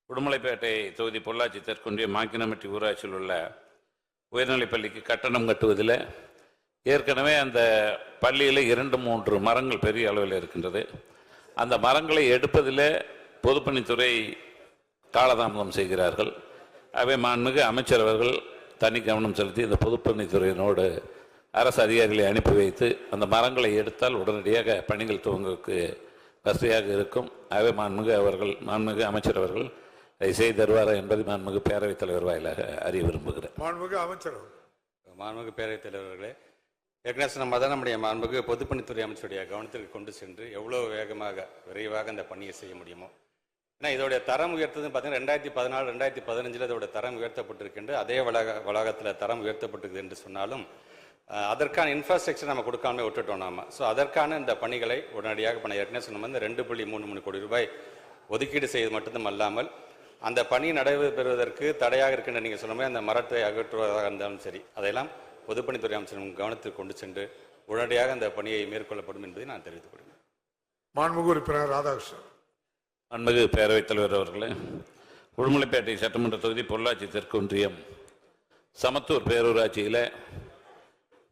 உடுமலைப்பேட்டை தொகுதி பொள்ளாச்சி தெற்கொன்றிய மாக்கினமட்டி ஊராட்சியில் உள்ள உயர்நிலைப்பள்ளிக்கு கட்டணம் கட்டுவதில் ஏற்கனவே அந்த பள்ளியில் 2-3 மரங்கள் பெரிய அளவில் இருக்கின்றது. அந்த மரங்களை எடுப்பதில் பொதுப்பணித்துறை காலதாமதம் செய்கிறார்கள். அவை மாண்புமிகு அமைச்சர் அவர்கள் தனி கவனம் செலுத்தி இந்த பொதுப்பணித்துறையினோடு அரசு அதிகாரிகளை அனுப்பி வைத்து அந்த மரங்களை எடுத்தால் உடனடியாக பணிகள் துவங்குவதற்கு வசதியாக இருக்கும். அவை மாண்புமிகு அமைச்சர் அவர்கள் அதை செய்து தருவாரா என்பதை மாண்புமிகு பேரவைத் தலைவர் வாயிலாக அறிய விரும்புகிறேன். மாண்புமிகு அமைச்சர் மாண்புமிகு பேரவைத் தலைவர்களே, ஏற்கனவே நம்ம தான் நம்முடைய மாண்புமிகு பொதுப்பணித்துறை அமைச்சருடைய கவனத்திற்கு கொண்டு சென்று எவ்வளோ விரைவாக அந்த பணியை செய்ய முடியுமோ. ஏன்னா இதோடைய தரம் உயர்த்ததுன்னு பார்த்தீங்கன்னா 2014, 2015 இதோட தரம் உயர்த்தப்பட்டிருக்கின்ற அதே வளாகத்தில் தரம் உயர்த்தப்பட்டிருக்குது என்று சொன்னாலும் அதற்கான இன்ஃப்ராஸ்ட்ரக்சர் நம்ம கொடுக்காம விட்டுட்டோம் நாம. ஸோ அதற்கான இந்த பணிகளை உடனடியாக பண்ண ஏற்கனவே சொன்ன வந்து 2.33 கோடி ரூபாய் ஒதுக்கீடு செய்வது மட்டும் அல்லாமல் அந்த பணி நடைபெறுவதற்கு தடையாக இருக்கின்ற நீங்கள் சொன்ன மாதிரி அந்த மரத்தை அகற்றுவதாக இருந்தாலும் சரி, அதையெல்லாம் பொதுப்பணித்துறை அமைச்சர் கவனத்தில் கொண்டு சென்று உடனடியாக அந்த பணியை மேற்கொள்ளப்படும் என்பதை நான் தெரிவித்துக் கொள்கிறேன். மாண்புமிகு உறுப்பினர் ராதாகிருஷ்ணன். மாண்புமிகு பேரவைத் தலைவர் அவர்களே, உடுமலைப்பேட்டை சட்டமன்ற தொகுதி பொள்ளாச்சி தெற்கொன்றியம் சமத்தூர் பேரூராட்சியில்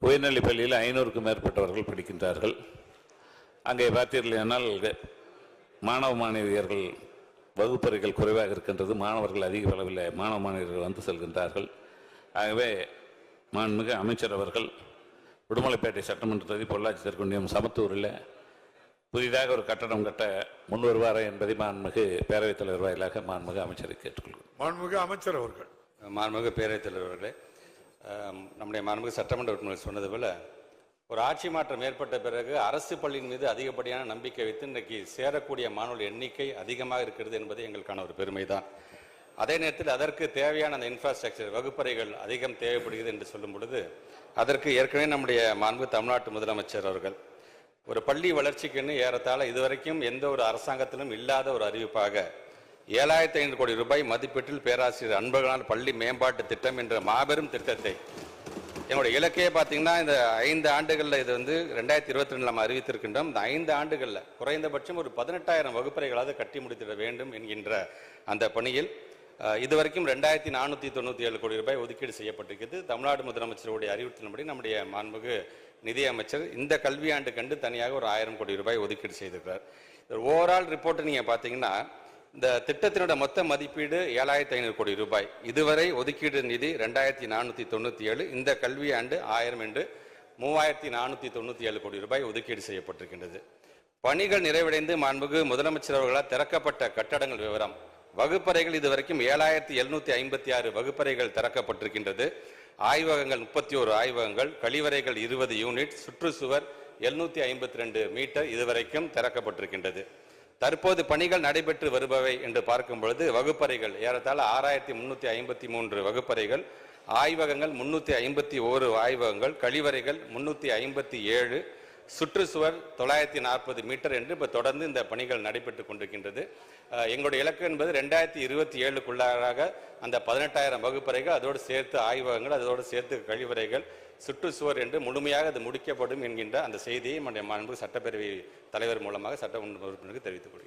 உயர்நிலைப் பள்ளியில் 500க்கும் மேற்பட்டவர்கள் படிக்கின்றார்கள். அங்கே பார்த்தீர்களானால் மாணவ மாணவியர்கள் வகுப்பறைகள் குறைவாக இருக்கின்றது. மாணவர்கள் அதிக அளவில் மாணவ மாணவியர்கள் வந்து செல்கின்றார்கள். ஆகவே மாண்புமிகு அமைச்சர் அவர்கள் உடுமலைப்பேட்டை சட்டமன்ற தொகுதி பொள்ளாச்சி தெற்கொன்றியம் சமத்தூரில் புதிதாக ஒரு கட்டடம் கட்ட முன் வருவாரா என்பதை மாண்புமிகு பேரவைத் தலைவர் வாயிலாக மாண்புமிகு அமைச்சரை கேட்டுக்கொள்கிறேன். மாண்புமிகு அமைச்சர் அவர்கள். மாண்புமிகு பேரவைத் தலைவர்களே, நம்முடைய மாண்புமிகு சட்டமன்ற உறுப்பினர் சொன்னது போல ஒரு ஆட்சி மாற்றம் ஏற்பட்ட பிறகு அரசு பள்ளியின் மீது அதிகப்படியான நம்பிக்கை வைத்து இன்றைக்கு சேரக்கூடிய மாணவர்கள் எண்ணிக்கை அதிகமாக இருக்கிறது என்பது எங்களுக்கான ஒரு பெருமை தான். அதே நேரத்தில் அதற்கு தேவையான அந்த இன்ஃப்ராஸ்ட்ரக்சர் வகுப்பறைகள் அதிகம் தேவைப்படுகிறது என்று சொல்லும் பொழுது அதற்கு ஏற்கனவே நம்முடைய மாண்புமிகு தமிழ்நாட்டு முதலமைச்சர் அவர்கள் ஒரு பள்ளி வளர்ச்சிக்குன்னு ஏறத்தாழ இதுவரைக்கும் எந்த ஒரு அரசாங்கத்திலும் இல்லாத ஒரு அறிவிப்பாக 7,500 கோடி ரூபாய் மதிப்பீட்டில் பேராசிரியர் அன்பழகனார் பள்ளி மேம்பாட்டு திட்டம் என்ற மாபெரும் திட்டத்தை என்னுடைய இலக்கையே பார்த்தீங்கன்னா இந்த 5 ஆண்டுகளில் இது வந்து 2022 நம்ம அறிவித்திருக்கின்றோம். இந்த 5 ஆண்டுகளில் குறைந்தபட்சம் ஒரு 18,000 வகுப்பறைகளாவது கட்டி முடித்திட வேண்டும் என்கின்ற அந்த பணியில் இதுவரைக்கும் 2,497 கோடி ரூபாய் ஒதுக்கீடு செய்யப்பட்டிருக்கிறது. தமிழ்நாடு முதலமைச்சருடைய அறிவுறுத்தலின்படி நம்முடைய மாண்புமிகு நிதி அமைச்சர் இந்த கல்வியாண்டு கண்டு தனியாக ஒரு 1000 கோடி ரூபாய் ஒதுக்கீடு செய்திருக்கிறார். ஓவரால் ரிப்போர்ட் நீங்கள் பார்த்தீங்கன்னா இந்த திட்டத்தினோட மொத்த மதிப்பீடு 7,500 கோடி ரூபாய். இதுவரை ஒதுக்கீடு நிதி 2,497, இந்த கல்வியாண்டு 1000 என்று 3,497 கோடி ரூபாய் ஒதுக்கீடு செய்யப்பட்டிருக்கின்றது. பணிகள் நிறைவடைந்து மாண்புமிகு முதலமைச்சர் அவர்களால் திறக்கப்பட்ட கட்டடங்கள் விவரம் வகுப்பறைகள் இதுவரைக்கும் 7,756 வகுப்பறைகள் திறக்கப்பட்டிருக்கின்றது. ஆய்வகங்கள் 31 ஆய்வகங்கள், கழிவறைகள் 20 யூனிட், சுற்றுச்சுவர் 752 மீட்டர் இதுவரைக்கும் திறக்கப்பட்டிருக்கின்றது. தற்போது பணிகள் நடைபெற்று வருபவை என்று பார்க்கும் பொழுது வகுப்பறைகள் ஏறத்தாழ 6,353 வகுப்பறைகள், ஆய்வகங்கள் 351 ஆய்வகங்கள், கழிவறைகள் 357, சுற்றுச்சுவர் 940 மீட்டர் என்று இப்போ தொடர்ந்து இந்த பணிகள் நடைபெற்று கொண்டிருக்கின்றது. எங்களுடைய இலக்கு என்பது 2027க்குள்ளாக அந்த 18,000 வகுப்பறைகள், அதோடு சேர்த்து ஆய்வகங்கள், அதோடு சேர்த்து கழிவறைகள், சுற்றுச்சுவர் என்று முழுமையாக அது முடிக்கப்படும் என்கின்ற அந்த செய்தியை நம்முடைய மாண்புமிகு சட்டப்பேரவை தலைவர் மூலமாக சட்ட உறுப்பினருக்கு தெரிவித்துக் கொள்கிறேன்.